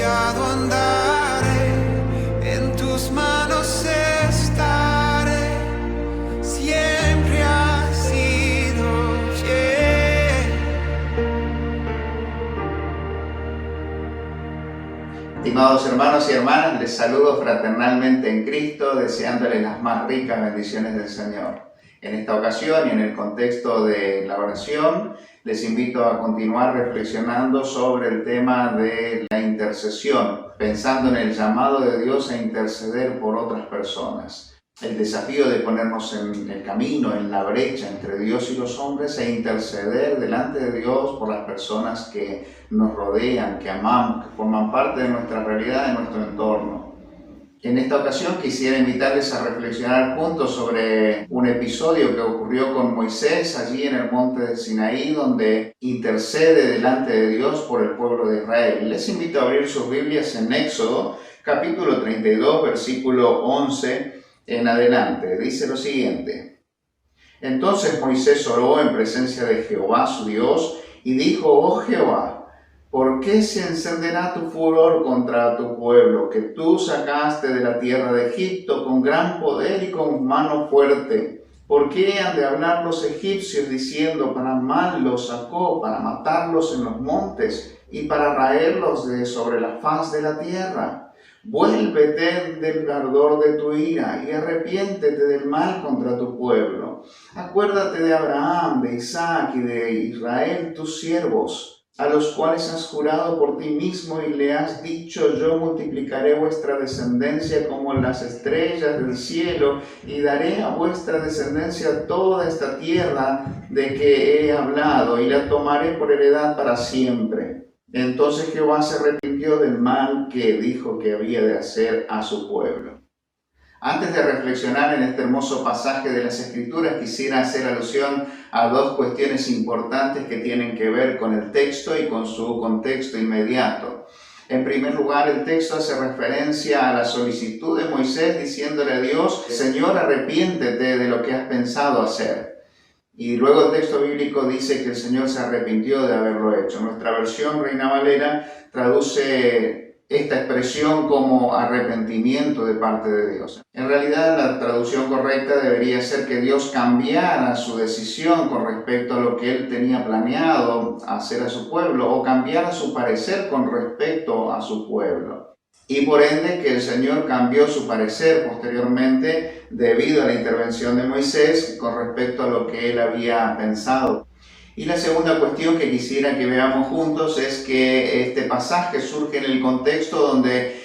confiado andaré, en tus manos estaré, siempre has sido fiel. Estimados hermanos y hermanas, les saludo fraternalmente en Cristo, deseándoles las más ricas bendiciones del Señor. En esta ocasión y en el contexto de la oración, les invito a continuar reflexionando sobre el tema de la intercesión, pensando en el llamado de Dios a interceder por otras personas. El desafío de ponernos en el camino, en la brecha entre Dios y los hombres e interceder delante de Dios por las personas que nos rodean, que amamos, que forman parte de nuestra realidad, de nuestro entorno. En esta ocasión quisiera invitarles a reflexionar juntos sobre un episodio que ocurrió con Moisés allí en el monte de Sinaí, donde intercede delante de Dios por el pueblo de Israel. Les invito a abrir sus Biblias en Éxodo, capítulo 32, versículo 11 en adelante. Dice lo siguiente: Entonces Moisés oró en presencia de Jehová su Dios y dijo: Oh Jehová, ¿por qué se encenderá tu furor contra tu pueblo, que tú sacaste de la tierra de Egipto con gran poder y con mano fuerte? ¿Por qué han de hablar los egipcios diciendo: para mal los sacó, para matarlos en los montes y para raerlos de sobre la faz de la tierra? Vuélvete del ardor de tu ira y arrepiéntete del mal contra tu pueblo. Acuérdate de Abraham, de Isaac y de Israel, tus siervos, a los cuales has jurado por ti mismo y le has dicho: yo multiplicaré vuestra descendencia como las estrellas del cielo y daré a vuestra descendencia toda esta tierra de que he hablado y la tomaré por heredad para siempre. Entonces Jehová se arrepintió del mal que dijo que había de hacer a su pueblo. Antes de reflexionar en este hermoso pasaje de las Escrituras, quisiera hacer alusión a dos cuestiones importantes que tienen que ver con el texto y con su contexto inmediato. En primer lugar, el texto hace referencia a la solicitud de Moisés diciéndole a Dios: Señor, arrepiéntete de lo que has pensado hacer. Y luego el texto bíblico dice que el Señor se arrepintió de haberlo hecho. Nuestra versión Reina Valera traduce esta expresión como arrepentimiento de parte de Dios. En realidad, la traducción correcta debería ser que Dios cambiara su decisión con respecto a lo que Él tenía planeado hacer a su pueblo, o cambiara su parecer con respecto a su pueblo. Y por ende que el Señor cambió su parecer posteriormente debido a la intervención de Moisés con respecto a lo que Él había pensado. Y la segunda cuestión que quisiera que veamos juntos es que este pasaje surge en el contexto donde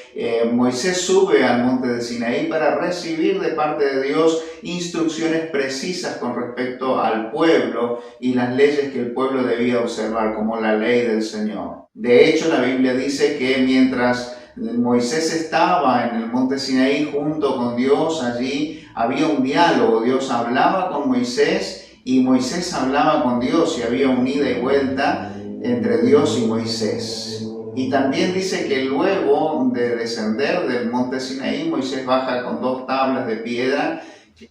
Moisés sube al monte de Sinaí para recibir de parte de Dios instrucciones precisas con respecto al pueblo y las leyes que el pueblo debía observar, como la ley del Señor. De hecho, la Biblia dice que mientras Moisés estaba en el monte Sinaí junto con Dios, allí había un diálogo. Dios hablaba con Moisés y Moisés hablaba con Dios, y había un ida y vuelta entre Dios y Moisés. Y también dice que luego de descender del monte Sinaí, Moisés baja con 2 tablas de piedra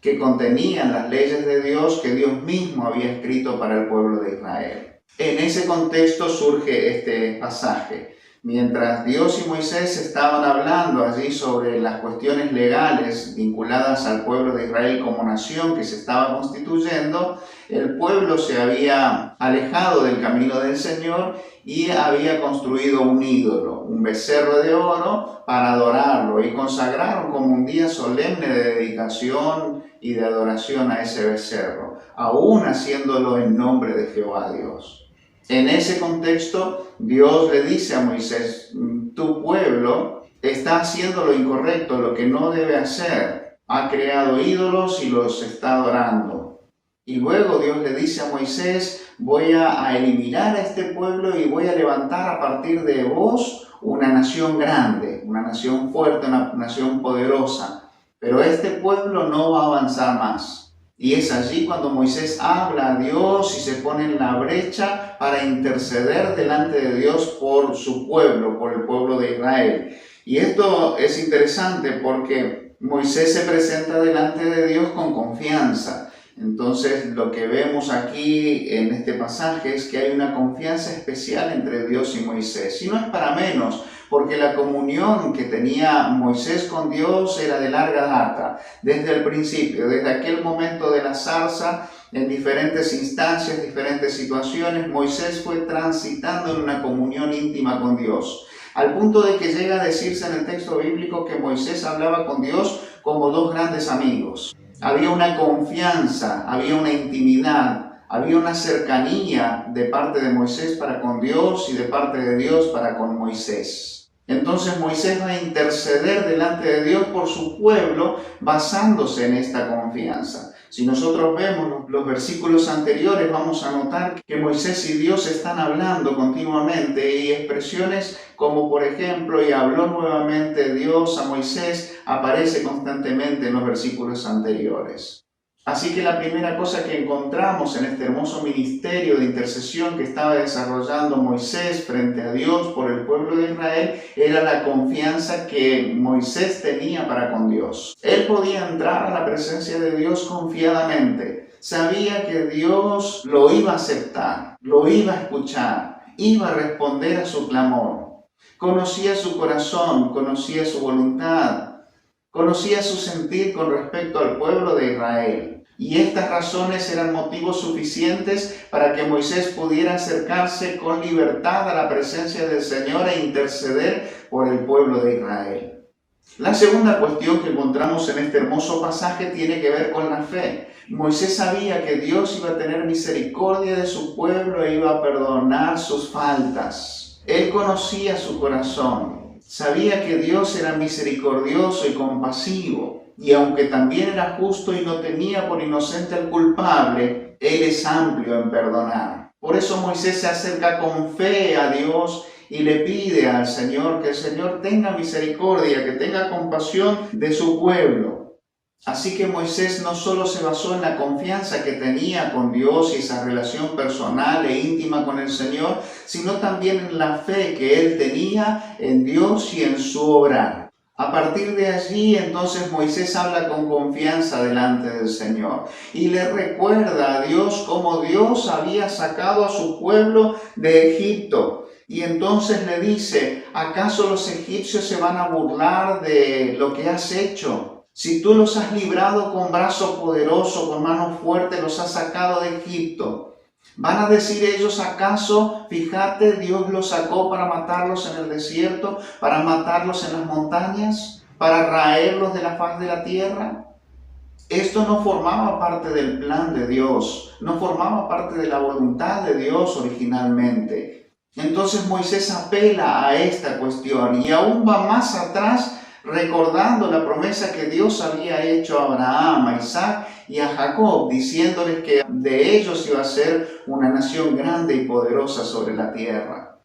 que contenían las leyes de Dios que Dios mismo había escrito para el pueblo de Israel. En ese contexto surge este pasaje. Mientras Dios y Moisés estaban hablando allí sobre las cuestiones legales vinculadas al pueblo de Israel como nación que se estaba constituyendo, el pueblo se había alejado del camino del Señor y había construido un ídolo, un becerro de oro, para adorarlo, y consagraron como un día solemne de dedicación y de adoración a ese becerro, aún haciéndolo en nombre de Jehová Dios. En ese contexto, Dios le dice a Moisés: tu pueblo está haciendo lo incorrecto, lo que no debe hacer. Ha creado ídolos y los está adorando. Y luego Dios le dice a Moisés: voy a eliminar a este pueblo y voy a levantar a partir de vos una nación grande, una nación fuerte, una nación poderosa. Pero este pueblo no va a avanzar más. Y es allí cuando Moisés habla a Dios y se pone en la brecha para interceder delante de Dios por su pueblo, por el pueblo de Israel. Y esto es interesante porque Moisés se presenta delante de Dios con confianza. Entonces, lo que vemos aquí en este pasaje es que hay una confianza especial entre Dios y Moisés. Y no es para menos, porque la comunión que tenía Moisés con Dios era de larga data, desde el principio, desde aquel momento de la zarza, en diferentes instancias, diferentes situaciones, Moisés fue transitando en una comunión íntima con Dios, al punto de que llega a decirse en el texto bíblico que Moisés hablaba con Dios como dos grandes amigos. Había una confianza, había una intimidad, había una cercanía de parte de Moisés para con Dios y de parte de Dios para con Moisés. Entonces Moisés va a interceder delante de Dios por su pueblo basándose en esta confianza. Si nosotros vemos los versículos anteriores, vamos a notar que Moisés y Dios están hablando continuamente y expresiones como por ejemplo, y habló nuevamente Dios a Moisés, aparece constantemente en los versículos anteriores. Así que la primera cosa que encontramos en este hermoso ministerio de intercesión que estaba desarrollando Moisés frente a Dios por el pueblo de Israel era la confianza que Moisés tenía para con Dios. Él podía entrar a la presencia de Dios confiadamente. Sabía que Dios lo iba a aceptar, lo iba a escuchar, iba a responder a su clamor. Conocía su corazón, conocía su voluntad, conocía su sentir con respecto al pueblo de Israel. Y estas razones eran motivos suficientes para que Moisés pudiera acercarse con libertad a la presencia del Señor e interceder por el pueblo de Israel. La segunda cuestión que encontramos en este hermoso pasaje tiene que ver con la fe. Moisés sabía que Dios iba a tener misericordia de su pueblo e iba a perdonar sus faltas. Él conocía su corazón, sabía que Dios era misericordioso y compasivo. Y aunque también era justo y no tenía por inocente al culpable, Él es amplio en perdonar. Por eso Moisés se acerca con fe a Dios y le pide al Señor que el Señor tenga misericordia, que tenga compasión de su pueblo. Así que Moisés no solo se basó en la confianza que tenía con Dios y esa relación personal e íntima con el Señor, sino también en la fe que él tenía en Dios y en su obrar. A partir de allí, entonces, Moisés habla con confianza delante del Señor y le recuerda a Dios cómo Dios había sacado a su pueblo de Egipto. Y entonces le dice, ¿acaso los egipcios se van a burlar de lo que has hecho? Si tú los has librado con brazo poderoso, con mano fuerte, los has sacado de Egipto. ¿Van a decir ellos acaso, fíjate, Dios los sacó para matarlos en el desierto, para matarlos en las montañas, para raerlos de la faz de la tierra? Esto no formaba parte del plan de Dios, no formaba parte de la voluntad de Dios originalmente. Entonces Moisés apela a esta cuestión y aún va más atrás, recordando la promesa que Dios había hecho a Abraham, a Isaac y a Jacob, diciéndoles que de ellos iba a ser una nación grande y poderosa sobre la tierra.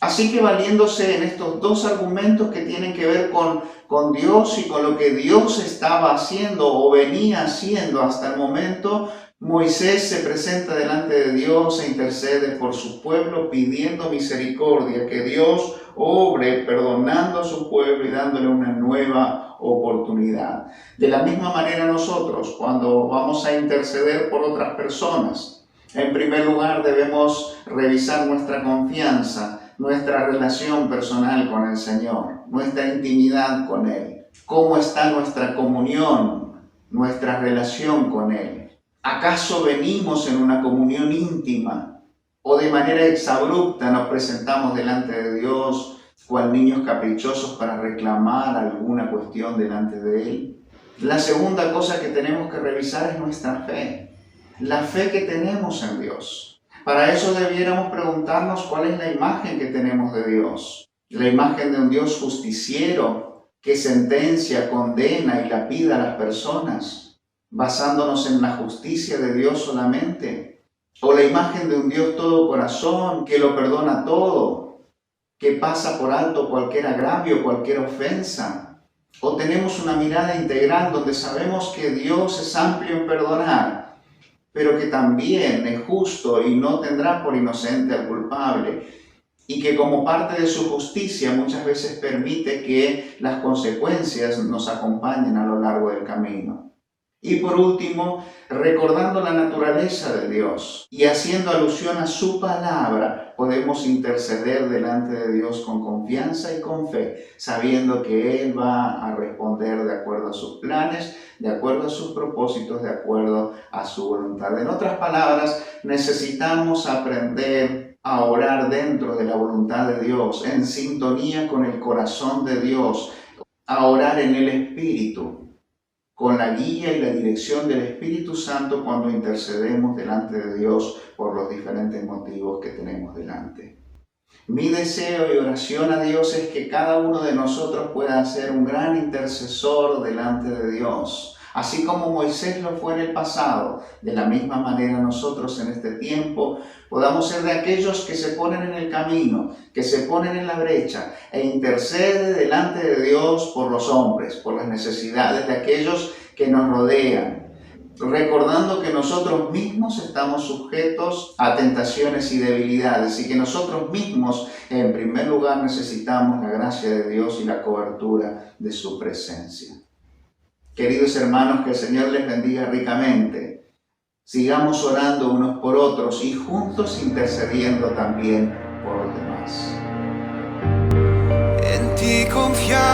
Así que valiéndose en estos dos argumentos que tienen que ver con Dios y con lo que Dios estaba haciendo o venía haciendo hasta el momento, Moisés se presenta delante de Dios e intercede por su pueblo pidiendo misericordia, que Dios obre perdonando a su pueblo y dándole una nueva oportunidad. De la misma manera nosotros, cuando vamos a interceder por otras personas, en primer lugar debemos revisar nuestra confianza, nuestra relación personal con el Señor, nuestra intimidad con Él. ¿Cómo está nuestra comunión, nuestra relación con Él? ¿Acaso venimos en una comunión íntima o de manera exabrupta nos presentamos delante de Dios cual niños caprichosos para reclamar alguna cuestión delante de Él? La segunda cosa que tenemos que revisar es nuestra fe, la fe que tenemos en Dios. Para eso debiéramos preguntarnos cuál es la imagen que tenemos de Dios. La imagen de un Dios justiciero que sentencia, condena y lapida a las personas, basándonos en la justicia de Dios solamente, o la imagen de un Dios todo corazón que lo perdona todo, que pasa por alto cualquier agravio, cualquier ofensa, o tenemos una mirada integral donde sabemos que Dios es amplio en perdonar, pero que también es justo y no tendrá por inocente al culpable, y que como parte de su justicia muchas veces permite que las consecuencias nos acompañen a lo largo del camino. Y por último, recordando la naturaleza de Dios y haciendo alusión a su palabra, podemos interceder delante de Dios con confianza y con fe, sabiendo que Él va a responder de acuerdo a sus planes, de acuerdo a sus propósitos, de acuerdo a su voluntad. En otras palabras, necesitamos aprender a orar dentro de la voluntad de Dios, en sintonía con el corazón de Dios, a orar en el Espíritu, con la guía y la dirección del Espíritu Santo cuando intercedemos delante de Dios por los diferentes motivos que tenemos delante. Mi deseo y oración a Dios es que cada uno de nosotros pueda ser un gran intercesor delante de Dios. Así como Moisés lo fue en el pasado, de la misma manera nosotros en este tiempo podamos ser de aquellos que se ponen en el camino, que se ponen en la brecha e intercede delante de Dios por los hombres, por las necesidades de aquellos que nos rodean, recordando que nosotros mismos estamos sujetos a tentaciones y debilidades y que nosotros mismos en primer lugar necesitamos la gracia de Dios y la cobertura de su presencia. Queridos hermanos, que el Señor les bendiga ricamente. Sigamos orando unos por otros y juntos intercediendo también por los demás. En ti confiar.